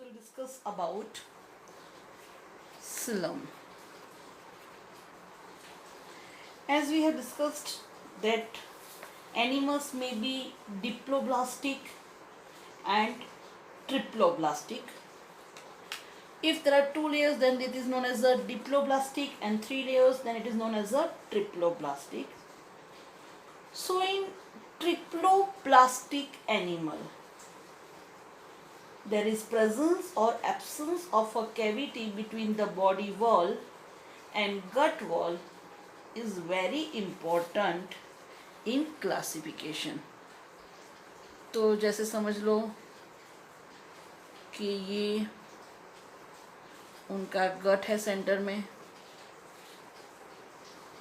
We'll discuss about xylem. As we have discussed that animals may be diploblastic and triploblastic. If there are 2 layers, then it is known as a diploblastic, and 3 layers, then it is known as a triploblastic. So in triploblastic animal, there is presence or absence of a cavity between the body wall and gut wall is very important in classification. तो जैसे समझ लो कि ये उनका गट है centre में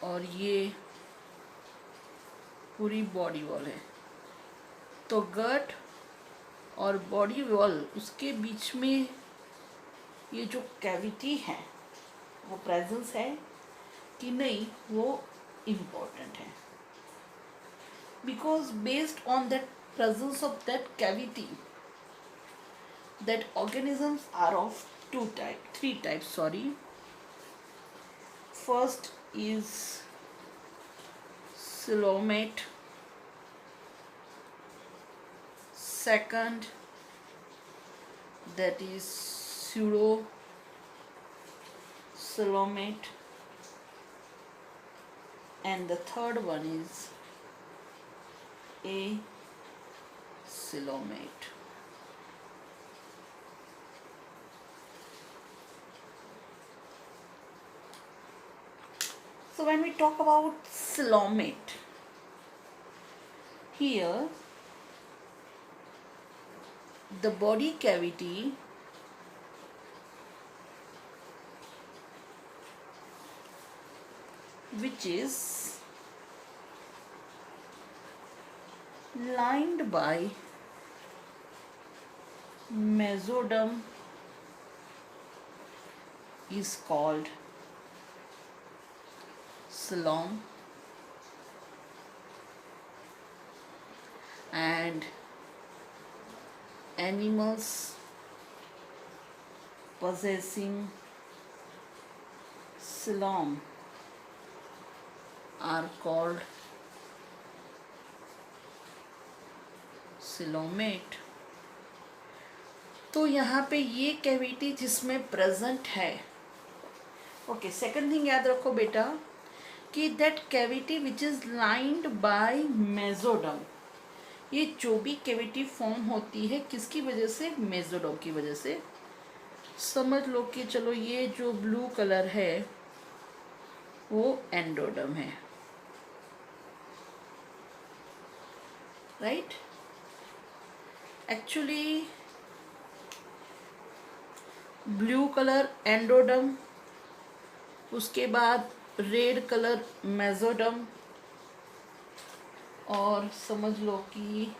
और ये पूरी बॉडी वॉल है. तो गट और बॉडी वॉल उसके बीच में ये जो कैविटी है वो प्रेजेंस है कि नहीं, वो इम्पोर्टेंट है. Because based on that presence of that cavity, that organisms are of three types, sorry. First is coelomate, second that is pseudo coelomate, and the third one is a coelomate. So when we talk about coelomate, here the body cavity which is lined by mesoderm is called coelom, and animals possessing coelom are called coelomate. तो यहाँ पे ये cavity जिसमें present है, okay. Second thing याद रखो बेटा कि that cavity which is lined by mesoderm, ये जो भी कैविटी फॉर्म होती है किसकी वजह से? मेसोडर्म की वजह से. समझ लो कि चलो ये जो ब्लू कलर है वो एंडोडर्म है, right. Actually blue colour endoderm, उसके बाद रेड कलर मेसोडर्म, और समझ लो कि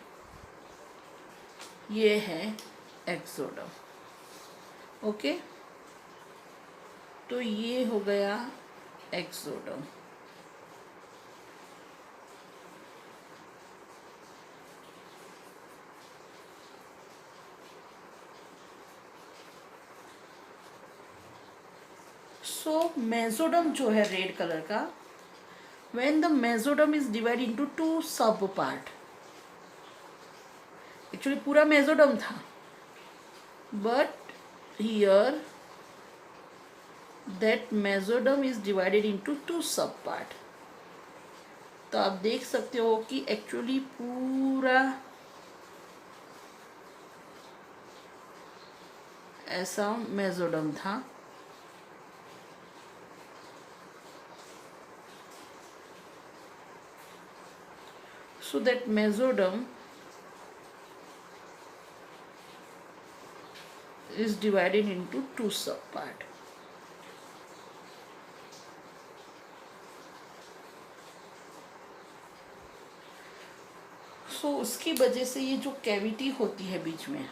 ये है एक्सोडर्म. ओके, तो ये हो गया एक्सोडर्म. सो मेसोडर्म जो है रेड कलर का, when the mesoderm is divided into two sub part, actually पूरा मेसोडर्म था, but here that mesoderm is divided into two sub part. तो आप देख सकते हो कि एक्चुअली पूरा ऐसा मेसोडर्म था. So that mesoderm is divided into two subpart. So उसकी वजह से ये जो कैविटी होती है बीच में,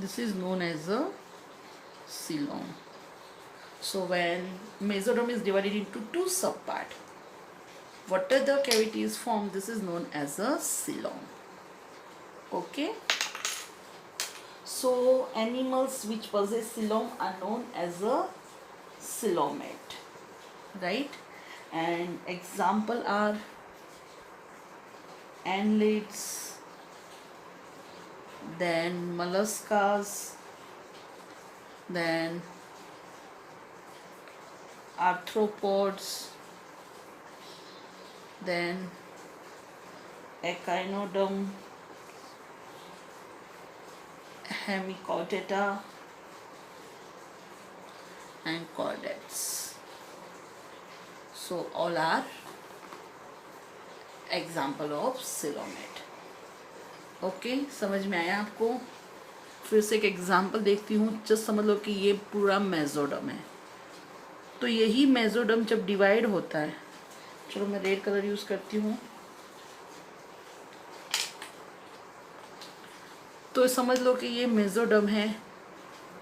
this is known as a coelom. So when mesoderm is divided into two subparts, whatever the cavity is formed, this is known as a coelom. Okay. So animals which possess coelom are known as a coelomate, right? And example are annelids, then molluscas, then arthropods, then echinoderm, hemichordata, and chordates. So all are example of coelomate. Okay, समझ में आया आपको? फिर से एक example देखती हूँ. Just समझ लो कि ये पूरा मेजोडम है. तो यही मेजोडम जब डिवाइड होता है, चलो मैं रेड कलर यूज़ करती हूँ. तो समझ लो कि ये मेजोडम है,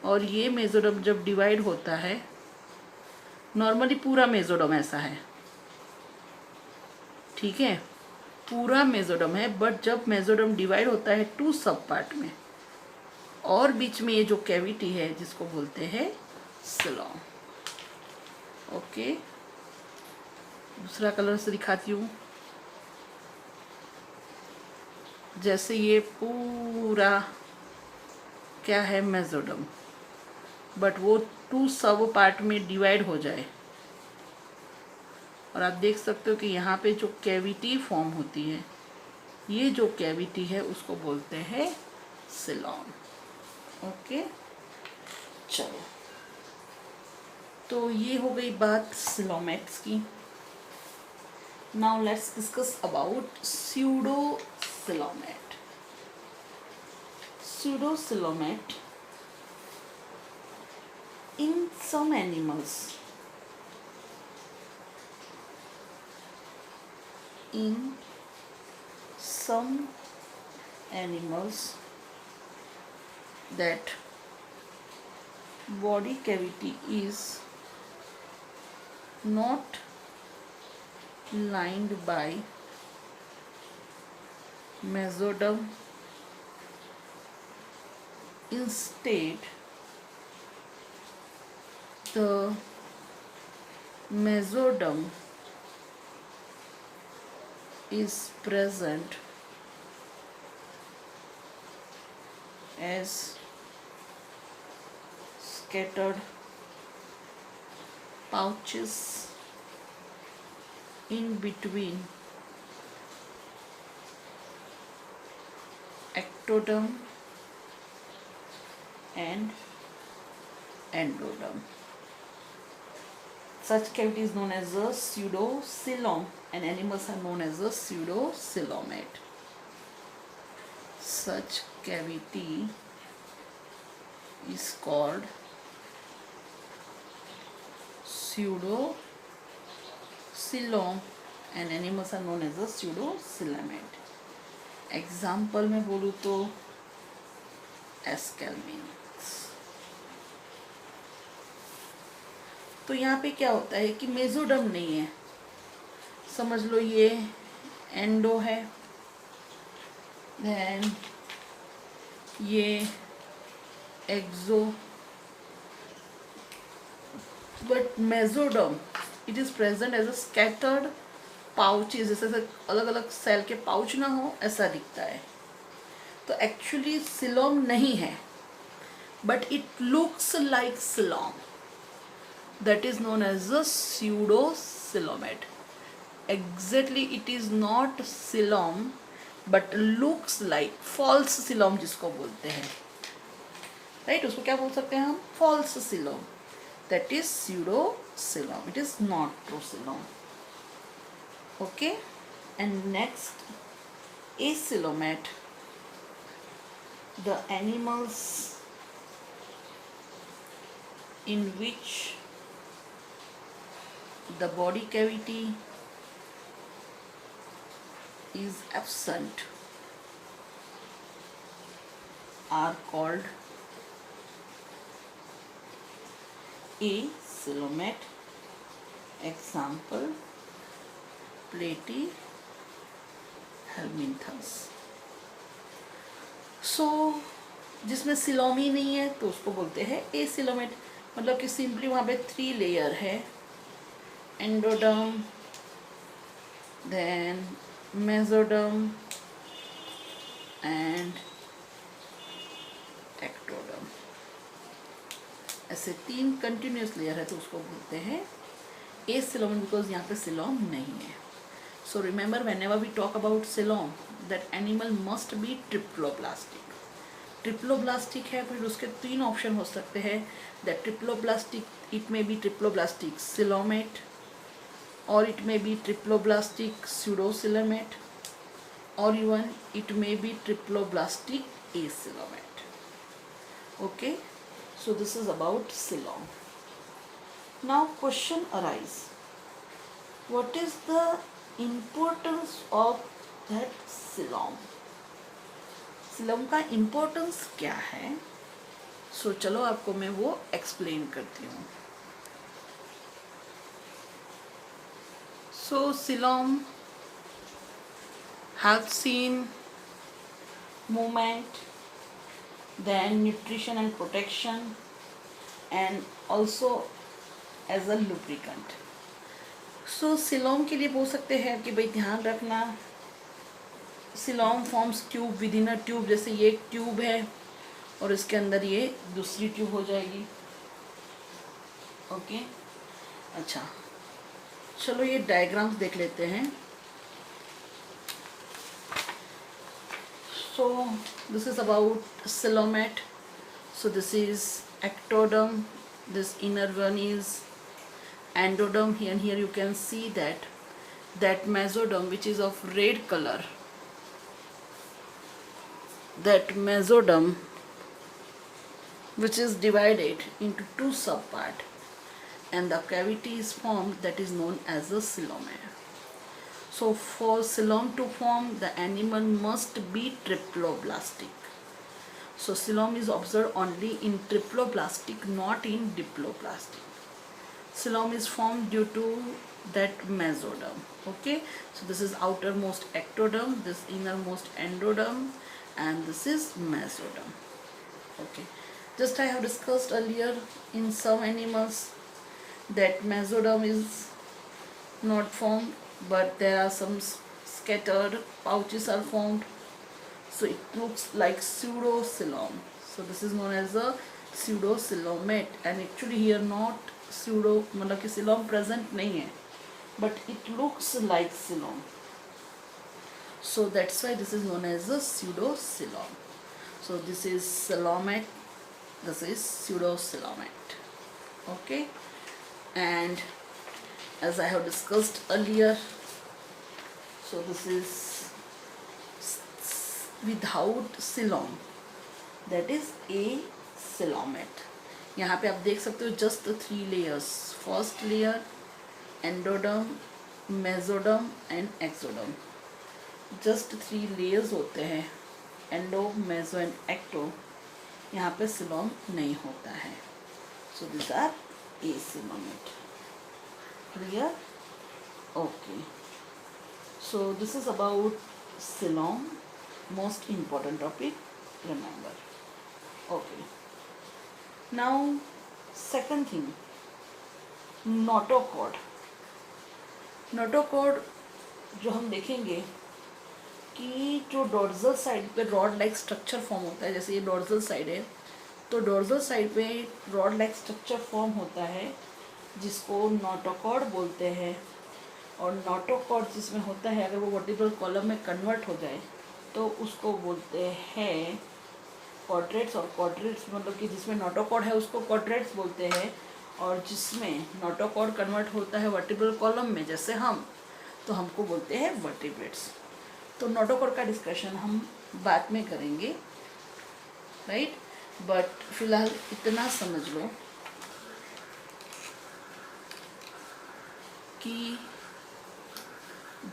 और ये मेजोडम जब डिवाइड होता है, नॉर्मली पूरा मेजोडम ऐसा है, ठीक है, पूरा मेजोडम है. बट जब मेजोडम डिवाइड होता है टू सब पार्ट में, और बीच में ये जो कैविटी है जिसको बोलते हैं सिलोम. ओके, दूसरा कलर से दिखाती हूँ. जैसे ये पूरा क्या है, मेजोडम, बट वो टू सब पार्ट में डिवाइड हो जाए, और आप देख सकते हो कि यहाँ पे जो कैविटी फॉर्म होती है, ये जो कैविटी है उसको बोलते हैं सिलोम. ओके, चलो, तो ये हो गई बात सिलोमेट्स की. Now let's discuss about pseudo coelomate. Pseudo coelomate in some animals, in some animals that body cavity is not lined by mesoderm, instead the mesoderm is present as scattered pouches in between ectoderm and endoderm. Such cavity is known as a pseudocoelom, and animals are known as a pseudocoelomate. Such cavity is called pseudocoelom, and animals are known as a pseudocoelomate. Example में बोलूँ तो एस्केलमिन. तो यहाँ पे क्या होता है कि मेजोडम नहीं है, समझ लो ये एंडो है, देन ये exo, but mesoderm it is present as a scattered pouches. जैसे अलग अलग सेल के पाउच ना हो, ऐसा दिखता है. तो एक्चुअली सिलोम नहीं है, but it looks like coelom. That is known as a pseudocoelomate. Exactly, it is not coelom, but looks like false coelom जिसको बोलते हैं, right? उसको क्या बोल सकते हैं हम? False coelom. That is pseudocoelom. It is not true coelom. Okay, and next, acoelomate. The animals in which the body cavity is absent are called acoelomate. Example, Platyhelminthes. सो जिसमें सिलोम ही नहीं है तो उसको बोलते हैं एसिलोमेट, मतलब कि सिंपली वहाँ पे 3 लेयर है, endoderm, then mesoderm and ectoderm. ऐसे 3 कंटिन्यूस लेयर है तो उसको बोलते हैं एसिलोम, बिकॉज यहाँ पे सिलोम नहीं है। So remember whenever we talk about coelom that animal must be triploblastic. Triploblastic है, फिर उसके 3 ऑप्शन हो सकते हैं, that triploblastic, it may be triploblastic coelomate, or it may be triploblastic pseudocoelomate, or even it may be triploblastic acoelomate. Okay, so this is about coelom. Now question arise, what is the importance of that coelom? coelom का importance क्या है? सो चलो आपको मैं वो explain करती हूँ। So coelom have seen movement, then nutrition and protection, and also as a lubricant. So coelom के लिए बोल सकते हैं कि भाई ध्यान रखना, coelom forms tube within a tube, जैसे ये एक ट्यूब है और इसके अंदर ये दूसरी ट्यूब हो जाएगी। ओके, अच्छा चलो ये डायग्राम्स देख लेते हैं। So this is about coelomate. So this is ectoderm, this inner one is endoderm, and here you can see that mesoderm which is of red color, that mesoderm which is divided into 2 subparts, and the cavity is formed that is known as the coelomate. So for coelom to form, the animal must be triploblastic. So coelom is observed only in triploblastic, not in diploblastic. Coelom is formed due to that mesoderm. Okay, so this is outermost ectoderm, this innermost endoderm, and this is mesoderm. Okay, just I have discussed earlier, in some animals that mesoderm is not formed, but there are some scattered pouches are formed, so it looks like pseudocoelom. So this is known as a pseudocoelomate, and actually here not pseudo, मतलब कि coelom present नहीं है, but it looks like coelom, so that's why this is known as a pseudocoelom. So this is coelomate, this is pseudocoelomate. Okay, and as I have discussed earlier, so this is without coelom, that is acoelomate. यहाँ पे आप देख सकते हो just 3 layers, first layer endoderm, mesoderm and exoderm, just 3 layers होते हैं, endo, meso and ecto। यहाँ पे coelom नहीं होता है, so these are acoelomate. Clear? Okay, so this is about coelom, most important topic, remember. Okay, now second thing, notochord. notochord जो हम देखेंगे कि जो डोर्सल साइड पे रॉड लाइक स्ट्रक्चर फॉर्म होता है, जैसे ये डोर्सल साइड है तो डोर्सल साइड पे रॉड लाइक स्ट्रक्चर फॉर्म होता है जिसको नोटोकॉर्ड बोलते हैं। और नोटोकॉर्ड जिसमें होता है, अगर वो वर्टिब्रल कॉलम में कन्वर्ट हो जाए तो उसको बोलते हैं क्वाड्रेट्स। और क्वाड्रेट्स मतलब कि जिसमें नोटोकॉर्ड है उसको क्वाड्रेट्स बोलते हैं, और जिसमें नोटोकॉर्ड कन्वर्ट होता है वर्टिब्रल कॉलम में जैसे हम, तो हमको बोलते हैं वर्टिब्रेट्स। तो नोटोकॉर्ड का डिस्कशन हम बाद में करेंगे, राइट, बट फिलहाल इतना समझ लो कि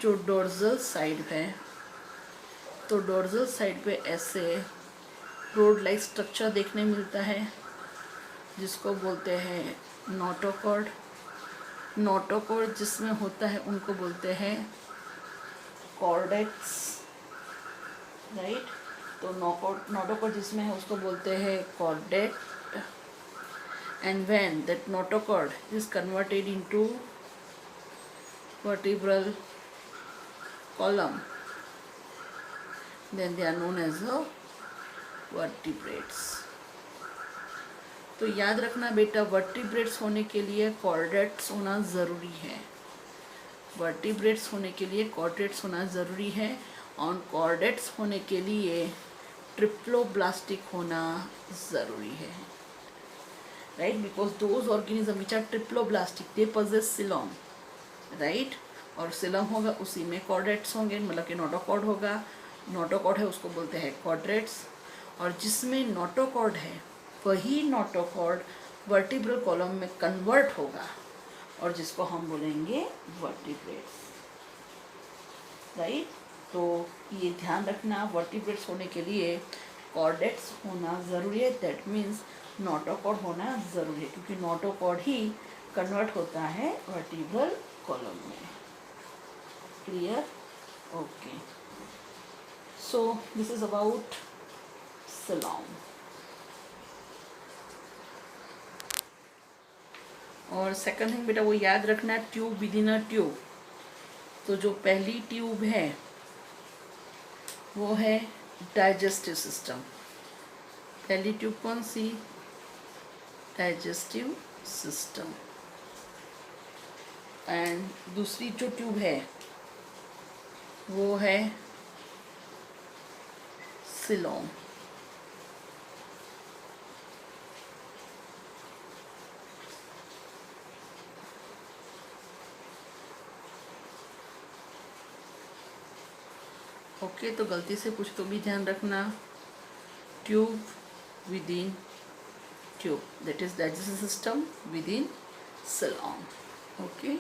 जो डोर्सल साइड है, तो डोर्सल साइड पे ऐसे रोड लाइक स्ट्रक्चर देखने मिलता है जिसको बोलते हैं नोटोकॉर्ड। नोटोकॉर्ड जिसमें होता है उनको बोलते हैं कॉर्डेट्स, राइट। तो नोटोकॉर्ड जिसमें है उसको बोलते हैं chordate. And when that notochord is converted into vertebral column, then they are known as the vertebrates. तो याद रखना बेटा, वर्टिब्रेट्स होने के लिए कॉर्डेट्स होना ज़रूरी है. वर्टिब्रेट्स होने के लिए कॉर्डेट्स होना ज़रूरी है. और कॉर्डेट्स होने के लिए ट्रिप्लोब्लास्टिक होना ज़रूरी है. Right, because those organisms which are triploblastic they possess coelom, right. और coelom होगा उसी में chordates होंगे, मतलब कि notochord होगा. notochord है उसको बोलते हैं chordates. और जिसमें notochord है वही notochord vertebral column में convert होगा और जिसको हम बोलेंगे vertebrates, right. तो ये ध्यान रखना, vertebrates होने के लिए chordates होना ज़रूरी है. दैट मीन्स नोटोकॉर्ड होना ज़रूरी है, क्योंकि नोटोकॉर्ड ही कन्वर्ट होता है वर्टिब्रल कॉलम में. Clear? Okay. So this is about coelom. और सेकंड थिंग बेटा वो याद रखना, tube with in a tube. तो जो पहली ट्यूब है वो है डाइजेस्टिव सिस्टम. पहली ट्यूब कौन सी? Digestive system. एंड दूसरी जो ट्यूब है वो है सीलोम. ओके, तो गलती से कुछ तो भी ध्यान रखना. Tube with in tube, that is digestive system within coelom. Okay.